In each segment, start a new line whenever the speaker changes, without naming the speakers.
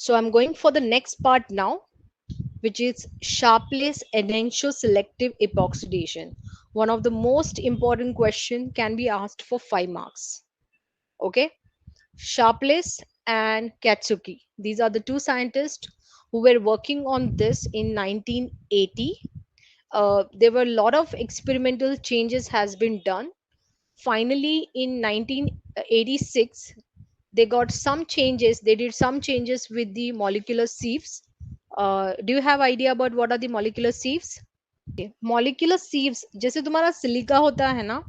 So I'm going for the next part now, which is Sharpless enantioselective epoxidation. One of the most important question can be asked for 5 marks. Okay, Sharpless and Katsuki. These are the two scientists who were working on this in 1980. There were a lot of experimental changes has been done. Finally, in 1986, they got some changes. They did some changes with the molecular sieves. Do you have idea about what are the molecular sieves? Molecular sieves, जैसे तुम्हारा silica होता है ना,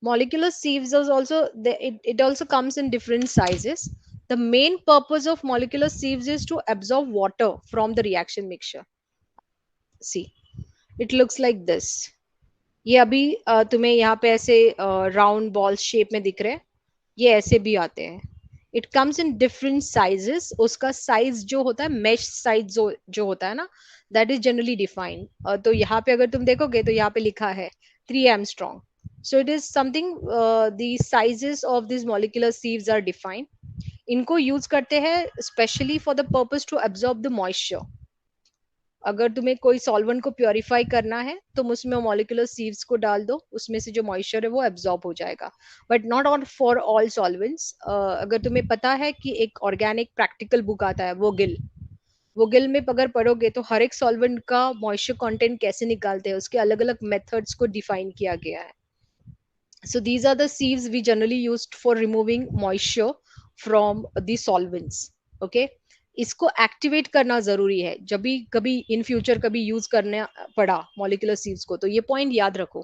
molecular sieves is also it also comes in different sizes. The main purpose of molecular sieves is to absorb water from the reaction mixture. See, it looks like this. ये अभी तुम्हें यहाँ पे ऐसे राउंड बॉल शेप में दिख रहे हैं, ये ऐसे भी आते हैं. It comes in different sizes. उसका साइज जो होता है, मेश साइज जो होता है ना, दैट इज जनरली डिफाइंड. तो यहाँ पे अगर तुम देखोगे तो यहाँ पे लिखा है 3 angstrom. So it is something, the sizes of this molecular sieves are defined. इनको यूज करते हैं specially for the purpose to absorb the moisture. अगर तुम्हें कोई सॉल्वेंट को प्योरीफाई करना है, तुम उसमें मॉलिक्यूलर सीव्स को डाल दो, उसमें से जो मॉइस्चर है वो एब्जॉर्ब हो जाएगा. But not on for all solvents. अगर तुम्हें पता है कि एक ऑर्गेनिक प्रैक्टिकल बुक आता है वो गिल में अगर पढ़ोगे तो हर एक सॉल्वेंट का मॉइस्चर कंटेंट कैसे निकालते हैं, उसके अलग अलग मेथड्स को डिफाइन किया गया है. So these are the sieves we generally used for removing moisture from the solvents. Okay, इसको एक्टिवेट करना जरूरी है. जब भी कभी इन फ्यूचर कभी यूज करने पड़ा मॉलिक्यूलर सीव्स को, तो ये पॉइंट याद रखो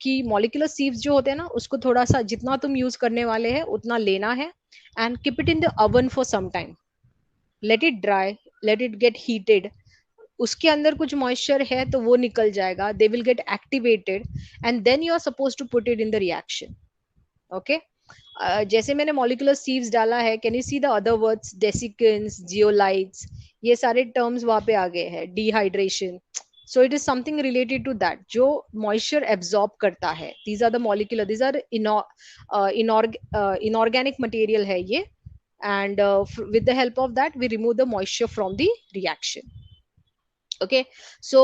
कि मॉलिक्यूलर सीव्स जो होते हैं ना, उसको थोड़ा सा जितना तुम यूज करने वाले हैं उतना लेना है, and keep it in the oven for some time. Let it dry, let it get heated. उसके अंदर कुछ मॉइस्चर है तो वो निकल जाएगा, they will get activated, and then you are suppose to put it in the reaction. Okay, जैसे मैंने मॉलिक्यूलर सीव्स डाला है, can you see the other words, desiccants, zeolites, ये सारे टर्म्स वहां पे आ गए हैं. Dehydration. So it is something related to that जो मॉइस्चर एब्जॉर्ब करता है. These are the molecular, these are inorganic material है ये, and with the help of that we remove the moisture from the reaction. Okay, so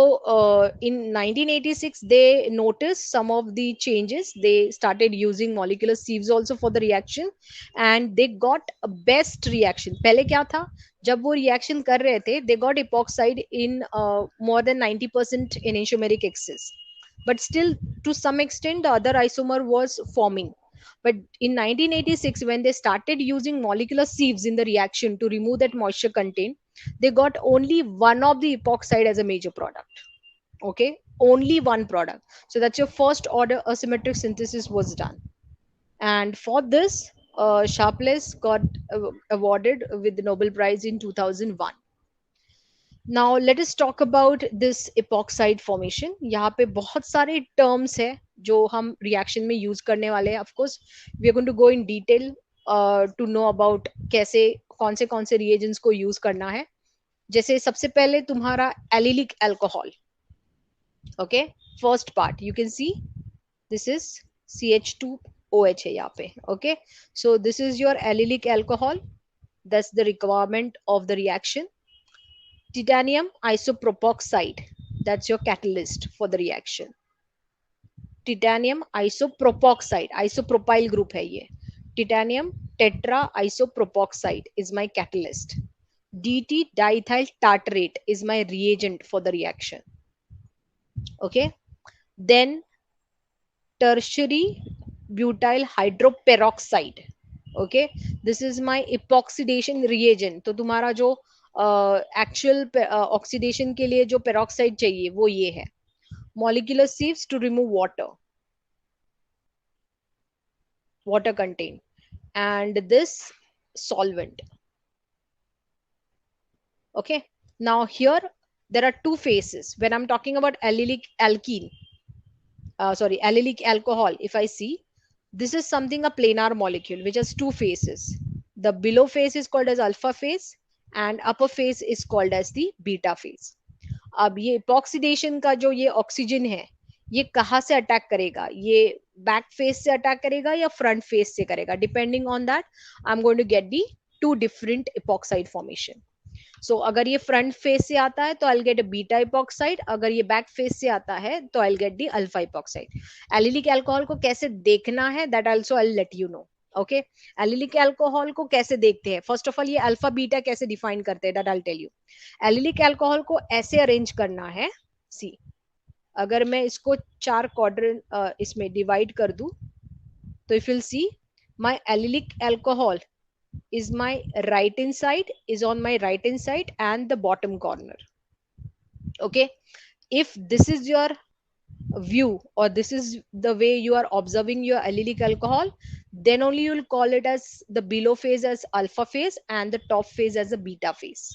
in 1986 they noticed some of the changes. They started using molecular sieves also for the reaction, and they got a best reaction. पहले क्या था, जब वो reaction कर रहे थे, they got epoxide in more than 90% enantiomeric excess, but still to some extent the other isomer was forming. But in 1986 when they started using molecular sieves in the reaction to remove that moisture content, they got only one of the epoxide as a major product. Okay, only one product. So that's your first order asymmetric synthesis was done. And for this, Sharpless got awarded with the Nobel Prize in 2001. Now let us talk about this epoxide formation. यहाँ पे बहुत सारे terms है जो हम reaction में use करने वाले हैं. Of course, we are going to go in detail to know about कैसे कौन से reagents को use करना है. जैसे सबसे पहले तुम्हारा allylic alcohol. Okay, first part you can see this is CH2OH है यहाँ पे. Okay, so this is your allylic alcohol. That's the requirement of the reaction. Titanium isopropoxide, that's your catalyst for the reaction. Titanium isopropoxide, isopropyl group है ये. Titanium tetra isopropoxide is my catalyst. DT diethyl tartrate is my reagent for the reaction. Okay, then tertiary butyl hydroperoxide. Okay, this is my epoxidation reagent. तो तुम्हारा जो actual oxidation के लिए जो peroxide चाहिए वो ये है. Molecular sieves to remove water content, and this solvent. Okay, now here there are two phases when I'm talking about allylic alcohol. If I see, this is something a planar molecule which has two phases. The below phase is called as alpha phase and upper phase is called as the beta phase. अब ये epoxidation का जो ये oxygen है, ये कहाँ से attack करेगा, ये बैक फेस से अटैक करेगा या फ्रंट फेस से करेगा. Depending on that I am going to get the two different epoxide formation. So अगर ये फ्रंट फेस से आता है तो आई गेट बीटा इपॉक्साइड, अगर ये बैक फेस से आता है तो I get the alpha epoxide. Allylic alcohol को कैसे देखना है that also I let you know. Okay, allylic alcohol को कैसे देखते हैं, फर्स्ट ऑफ ऑल ये अल्फा बीटा कैसे डिफाइन करते हैं that I tell you. Allylic alcohol को ऐसे अरेंज करना है, सी अगर मैं इसको चार क्वाड्रेंट इसमें डिवाइड कर दूं तो if will see my allylic alcohol is my right inside is on my right inside and the bottom corner. Okay, if this is your view or this is the way you are observing your allylic alcohol, then only you will call it as the below phase as alpha phase and the top phase as a beta phase.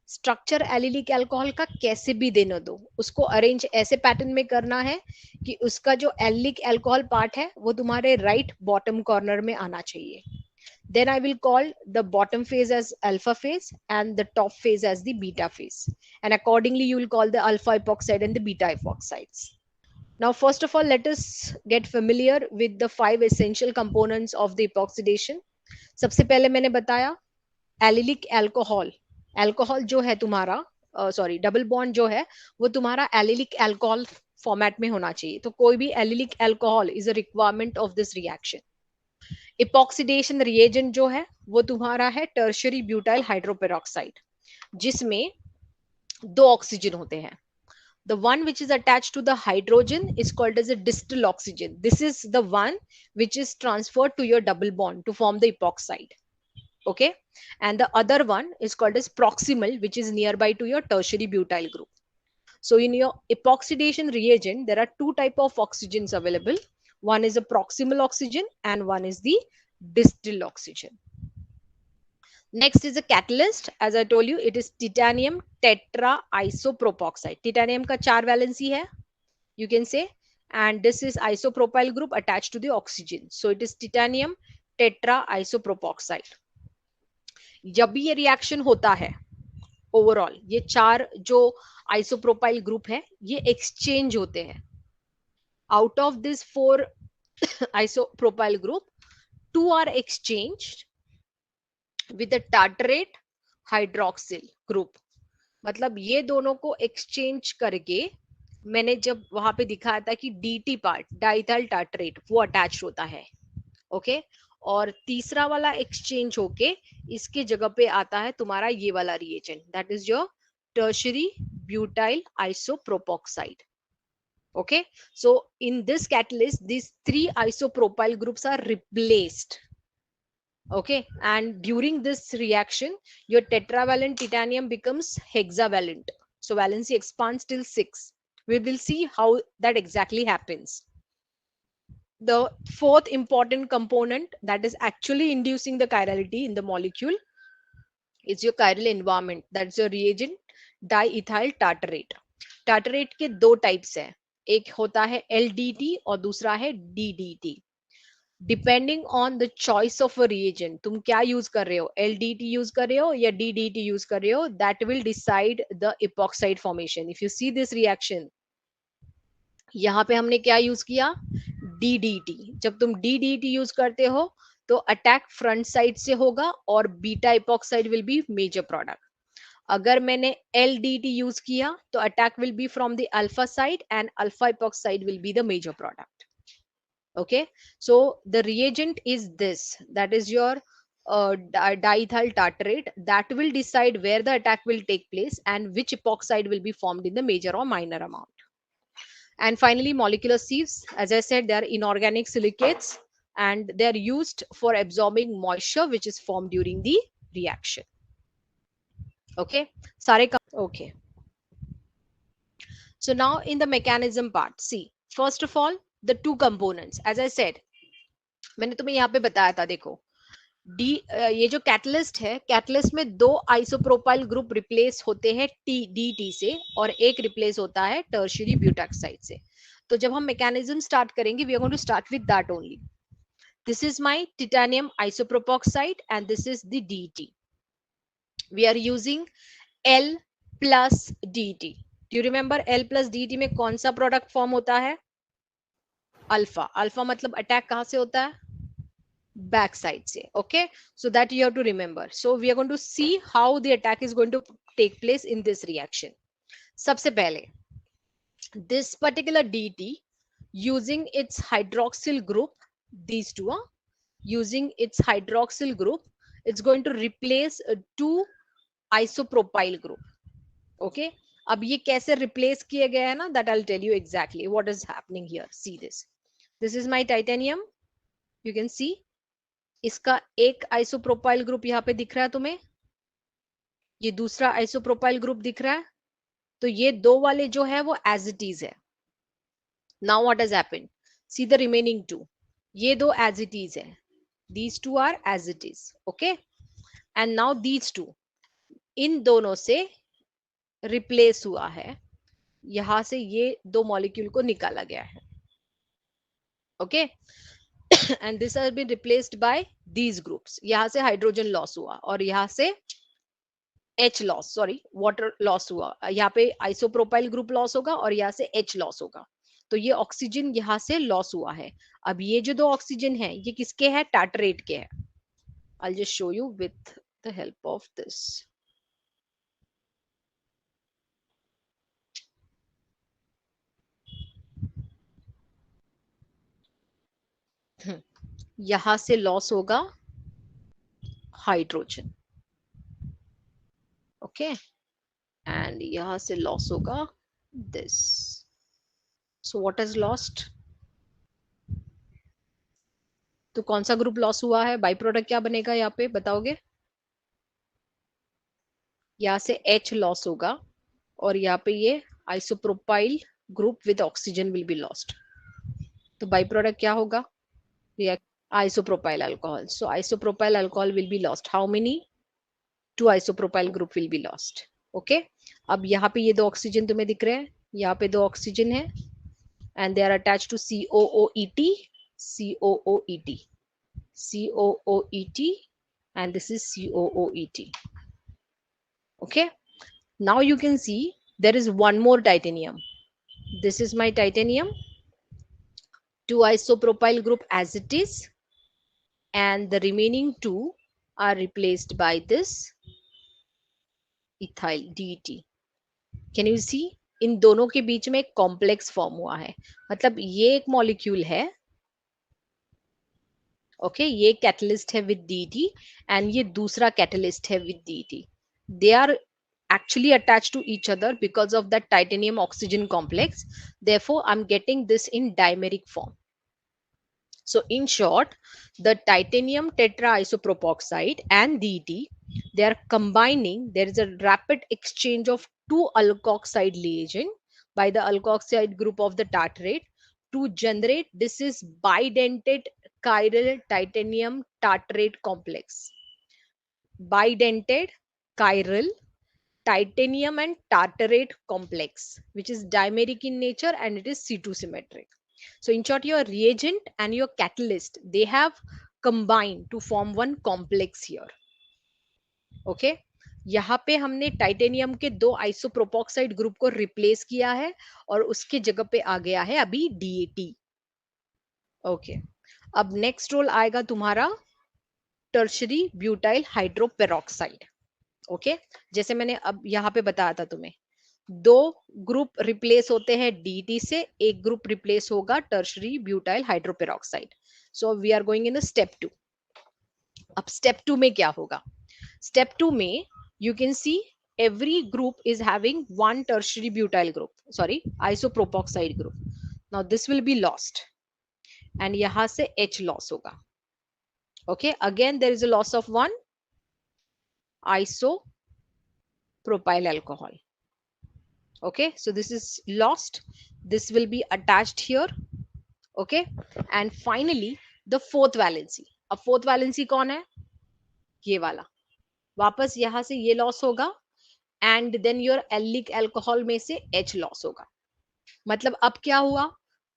Structure allylic alcohol का कैसे भी देने दो, उसको arrange ऐसे pattern में करना है कि उसका जो एलिलिक अल्कोहल पार्ट है वो तुम्हारे राइट बॉटम कॉर्नर में आना चाहिए। Then I will call the bottom phase as alpha phase and the top phase as the beta phase. And accordingly, you will call the alpha epoxide and the beta epoxides. Now, first of all, let us get familiar with the 5 essential components of the epoxidation. सबसे पहले मैंने बताया allylic alcohol, alcohol जो है तुम्हारा sorry double bond जो है वो तुम्हारा एलिलिक अल्कोहल फॉर्मेट में होना चाहिए। तो कोई भी allylic alcohol is a requirement of this reaction. Epoxidation reagent जो है वो तुम्हारा है टर्शियरी ब्यूटाइल हाइड्रोपेरोक्साइड, जिसमें दो ऑक्सीजन होते हैं। The one which is attached to the hydrogen is called as a distal oxygen. This is the one which is transferred to your double bond to form the epoxide. Okay, and the other one is called as proximal, which is nearby to your tertiary butyl group. So in your epoxidation reagent there are two type of oxygens available. One is a proximal oxygen and one is the distal oxygen. Next is a catalyst. As I told you, it is titanium tetra isopropoxide. Titanium का 4 valency है, you can say, and this is isopropyl group attached to the oxygen. So it is titanium tetra isopropoxide. जब भी ये reaction होता है overall ये चार जो आइसोप्रोपाइल ग्रुप है ये एक्सचेंज होते हैं। Out of this 4 isopropyl group 2 are exchanged with a tartrate hydroxyl group। मतलब ये दोनों को एक्सचेंज करके मैंने जब वहां पे दिखाया था कि DT पार्ट डाइथाइल टार्ट्रेट वो अटैच होता है। ओके, और तीसरा वाला एक्सचेंज होके इसके जगह पे आता है तुम्हारा ये वाला reagent that is your tertiary butyl आइसोप्रोपोक्साइड। Okay, so in this catalyst these 3 isopropyl groups are replaced. Okay, and during this reaction your tetravalent titanium becomes hexavalent, so valency expands till 6. We will see how that exactly happens. The fourth important component that is actually inducing the chirality in the molecule is your chiral environment, that's your reagent diethyl tartrate. Tartrate के दो types हैं, एक होता है LDT और दूसरा है DDT। Depending on the choice of a reagent तुम क्या यूज कर रहे हो, LDT यूज कर रहे हो या DDT यूज कर रहे हो, that will decide the epoxide formation. If you see this reaction यहाँ पे हमने क्या यूज किया, DDT। जब तुम DDT यूज करते हो तो अटैक फ्रंट साइड से होगा और beta epoxide will be major product. अगर मैंने LDT यूज किया तो attack will be from the alpha side and alpha epoxide will be the major product. Okay, so the reagent is this, that is your diethyl tartrate, that will decide where the attack will take place and which epoxide will be formed in the major or minor amount. And finally molecular sieves, as I said, they are inorganic silicates and they are used for absorbing moisture which is formed during the reaction. Okay, okay, so now in the mechanism part, see first of all the two components as I said, मैंने तुम्हें यहाँ पे बताया था, देखो ये जो catalyst है, कैटलिस्ट में 2 आइसोप्रोपाइल ग्रुप रिप्लेस होते हैं DT से और एक रिप्लेस होता है टर्शियरी ब्यूटैक्साइड से। तो जब हम मैकेनिज्म स्टार्ट करेंगे we are going to start with that only. This is my titanium isopropoxide and this is the DT। We are using L plus DT। Do you remember L plus DT में कौन सा product form होता है, alpha. Alpha मतलब attack कहां से होता है, back side से. Okay, so that you have to remember. So we are going to see how the attack is going to take place in this reaction. सबसे पहले, this particular DT using its hydroxyl group, these two are using its hydroxyl group, it's going to replace two isopropyl group. Okay, अब ये कैसे replace किए गए हैं ना, that I'll tell you exactly what is happening here. See this. This is my titanium. You can see इसका एक isopropyl group यहाँ पे दिख रहा है तुम्हें, ये दूसरा isopropyl group दिख रहा है, तो ये दो वाले जो है वो as it is है. Now what has happened? See the remaining two. ये दो as it is है. These two are as it is. Okay. And now these two. इन दोनों से रिप्लेस हुआ है. यहां से ये दो मॉलिक्यूल को निकाला गया है. Okay. And this has been replaced by these groups. यहाँ से हाइड्रोजन लॉस हुआ और यहाँ से H loss, sorry water loss हुआ. यहाँ पे आइसोप्रोपाइल ग्रुप लॉस होगा और यहाँ से H लॉस होगा. तो ये ऑक्सीजन यहाँ से लॉस हुआ है. अब ये जो दो ऑक्सीजन है ये किसके हैं? टाटरेट के हैं. I'll just show you with the help of this. यहां से लॉस होगा हाइड्रोजन. ओके, एंड यहां से लॉस होगा this. So what is lost? तो कौन सा ग्रुप लॉस हुआ है? बाई प्रोडक्ट क्या बनेगा यहाँ पे बताओगे? यहाँ से H लॉस होगा और यहाँ पे ये isopropyl group with oxygen will be lost. तो बाई प्रोडक्ट क्या होगा? Isopropyl alcohol. So isopropyl alcohol will be lost. How many? Two isopropyl group will be lost. Okay. अब यहाँ पे ये दो ऑक्सीजन तुम्हें दिख रहे हैं, यहाँ पे दो ऑक्सीजन है and they are attached to COOET, COOET, COOET, and this is COOET. Okay. Now you can see there is one more titanium. This is my titanium. Two isopropyl group as it is, and the remaining two are replaced by this ethyl DET. Can you see? इन दोनों के बीच में एक complex form हुआ है. मतलब ये एक molecule है, ओके, ये कैटलिस्ट है विद DET एंड ये दूसरा कैटलिस्ट है with DET. They are actually attached to each other because of that titanium oxygen complex. Therefore, I'm getting this in dimeric form. So in short, the titanium tetraisopropoxide and DET, they are combining. There is a rapid exchange of two alkoxide reagent by the alkoxide group of the tartrate to generate, this is bidentate chiral titanium tartrate complex. Bidentate chiral titanium and tartarate complex, which is dimeric in nature and it is C2 symmetric. So in short, your reagent and your catalyst, they have combined to form one complex here. Okay. यहाँ पे हमने titanium के दो आइसोप्रोपोक्साइड group को replace किया है और उसके जगह पे आ गया है अभी DAT. ओके. अब नेक्स्ट रोल आएगा तुम्हारा टर्शरी ब्यूटाइल हाइड्रोपेरोक्साइड. ओके, जैसे मैंने अब यहाँ पे बताया था तुम्हें, दो ग्रुप रिप्लेस होते हैं DET से, एक ग्रुप रिप्लेस होगा tertiary butyl hydroperoxide. So we are going in step 2. अब स्टेप 2 में क्या होगा? स्टेप 2 में you can see every group is having one tertiary butyl group, sorry, isopropoxide group. Now this will be lost and yahan se H loss hoga. Okay, again there is a loss of one isopropyl alcohol. Okay, so this is lost, this will be attached here. Okay, and finally the fourth valency. अब fourth valency कौन है? ये वाला. वापस यहां से ये loss होगा and then your allylic alcohol में से H लॉस होगा. मतलब अब क्या हुआ?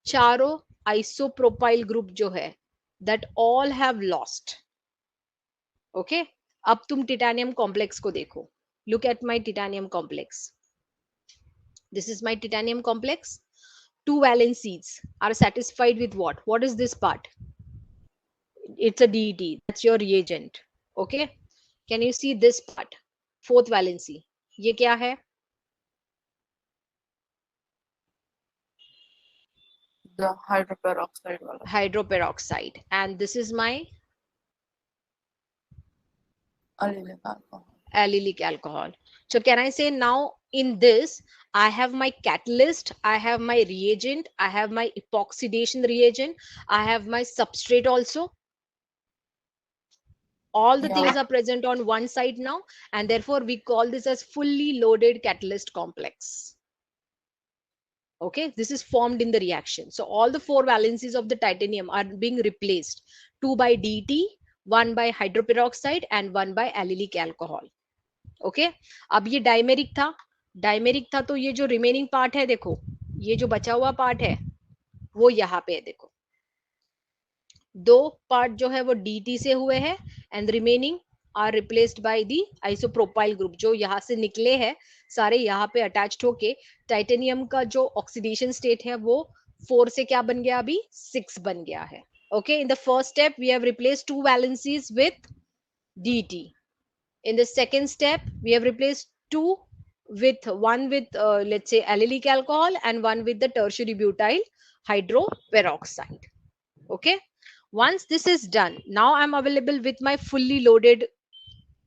चारों आइसोप्रोपाइल ग्रुप जो है that all have lost. Okay, अब तुम टिटेनियम कॉम्प्लेक्स को देखो. Look at my titanium complex. This is my titanium complex. Two valencies are satisfied with what? What is this part? It's a DT. That's your reagent. Okay. Can you see this part? Fourth valency. ये क्या है?
The hydroperoxide wala.
Hydroperoxide. And this is my
Allylic alcohol.
allylic alcohol. So can I say now in this, I have my catalyst, I have my reagent, I have my epoxidation reagent, I have my substrate also. All the things
Yeah.
are present on one side now, and therefore we call this as fully loaded catalyst complex. Okay, this is formed in the reaction. So all the four valencies of the titanium are being replaced, 2 by DT, 1 by hydroperoxide, and 1 by allylic alcohol. Okay अब ये dimeric था तो ये जो remaining part है देखो, ये जो बचा हुआ पार्ट है वो यहाँ पे है देखो, दो पार्ट जो है वो DT से हुए हैं and remaining are replaced by the isopropyl group, जो यहाँ से निकले हैं सारे यहाँ पे अटैच्ड होके टाइटेनियम का जो ऑक्सीडेशन स्टेट है वो 4 से क्या बन गया, अभी 6 बन गया है. Okay, in the first step we have replaced 2 valencies with DT. In the second step, we have replaced two with one with let's say allylic alcohol and one with the tertiary butyl hydroperoxide. Okay. Once this is done, now I'm available with my fully loaded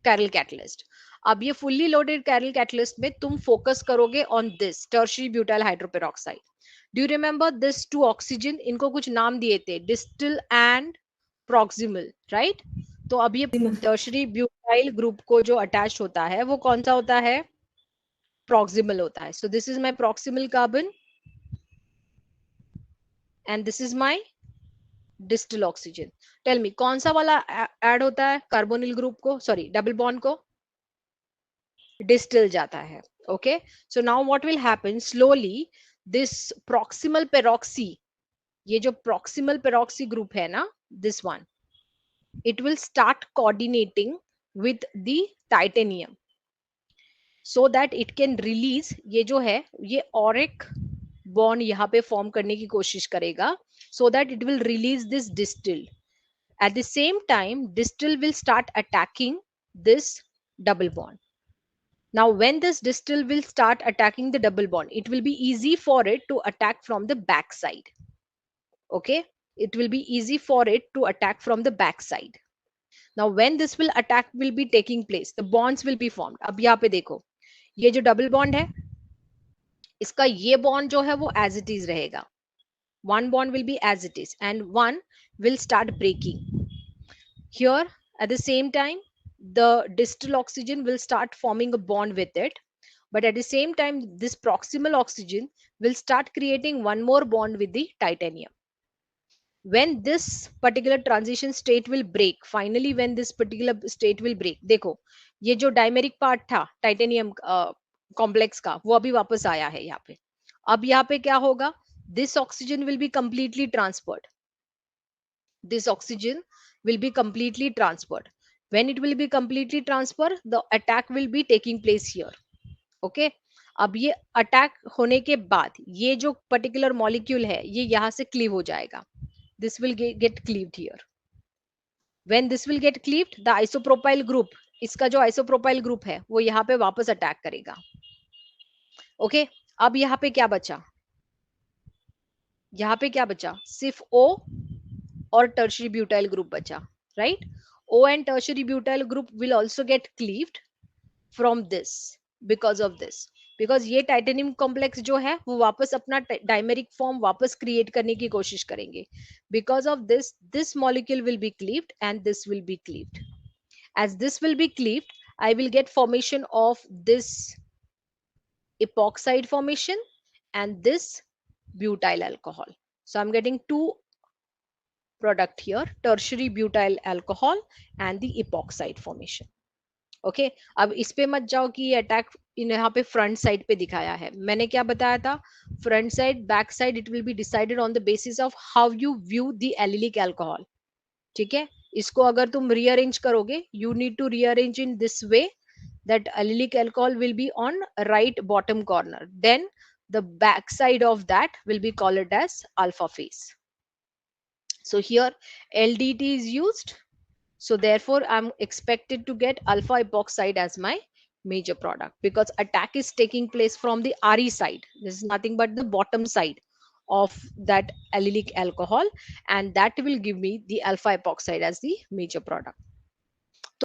chiral catalyst. अब ये fully loaded chiral catalyst में तुम focus करोगे on this tertiary butyl hydroperoxide. Do you remember this two oxygen? इनको कुछ नाम दिए थे, distal and proximal, right? तो अब ये टर्शरी ब्यूटाइल ग्रुप को जो अटैच होता है वो कौन सा होता है, प्रॉक्सिमल होता है. So this is my proximal carbon and this is my distal oxygen. Tell me कौन सा वाला ऐड होता है कार्बोनिल ग्रुप को, सॉरी डबल बॉन्ड को, डिस्टल जाता है. Okay, so now what will happen slowly, this proximal peroxy, ये जो प्रॉक्सिमल पेरोक्सी ग्रुप है ना, this one, it will start coordinating with the titanium so that it can release, ये जो है ये auric bond यहाँ पे form करने की कोशिश करेगा so that it will release this distal. At the same time distal will start attacking this double bond. Now when this distal will start attacking the double bond, it will be easy for it to attack from the back side. Okay, it will be easy for it to attack from the back side. Now when this will attack will be taking place, the bonds will be formed. अब यहाँ पे देखो, ये जो double bond है इसका ये bond जो है वो एज इट इज रहेगा, one bond will be as it is and one will start breaking here. At the same time the distal oxygen will start forming a bond with it, but at the same time this proximal oxygen will start creating one more bond with the titanium. When this particular transition state will break, finally when this particular state will break, देखो ये जो dimeric part था titanium complex का वो अभी वापस आया है यहाँ पे. अब यहाँ पे क्या होगा, this oxygen will be completely transferred, this oxygen will be completely transferred. When it will be completely transferred, the attack will be taking place here. Okay, अब ये अटैक होने के बाद ये जो पर्टिकुलर मॉलिक्यूल है ये यहाँ से क्लीव हो जाएगा, this will get cleaved here. When this will get cleaved, the isopropyl group, इसका जो isopropyl group है वो यहाँ पे वापस अटैक करेगा. ओके, अब यहाँ पे क्या बचा, यहाँ पे क्या बचा, सिर्फ O और tertiary butyl group बचा, right? O and tertiary butyl group will also get cleaved from this because of this, because ये टाइटेनियम कॉम्प्लेक्स जो है वो वापस अपना डायमेरिक फॉर्म वापस क्रिएट करने की कोशिश करेंगे. Because of this this molecule will be cleaved and this will be cleaved. as this will be cleaved, I will get formation of this epoxide formation and this butyl alcohol. So I'm getting two product here, tertiary butyl alcohol and the epoxide formation. Okay अब इस पे मत जाओ कि ये attack यहाँ पे front side पे दिखाया है. मैंने क्या बताया था, front side back side it will be decided on the basis of how you view the allylic alcohol. ठीक है, इसको अगर तुम रीअरेंज करोगे, you need to rearrange in this way that allylic alcohol will be on right bottom corner, then the back side of that will be called as alpha face. So here LDT is used. So therefore, I'm expected to get alpha epoxide as my major product, because attack is taking place from the RE side. This is nothing but the bottom side of that allylic alcohol, and that will give me the alpha epoxide as the major product.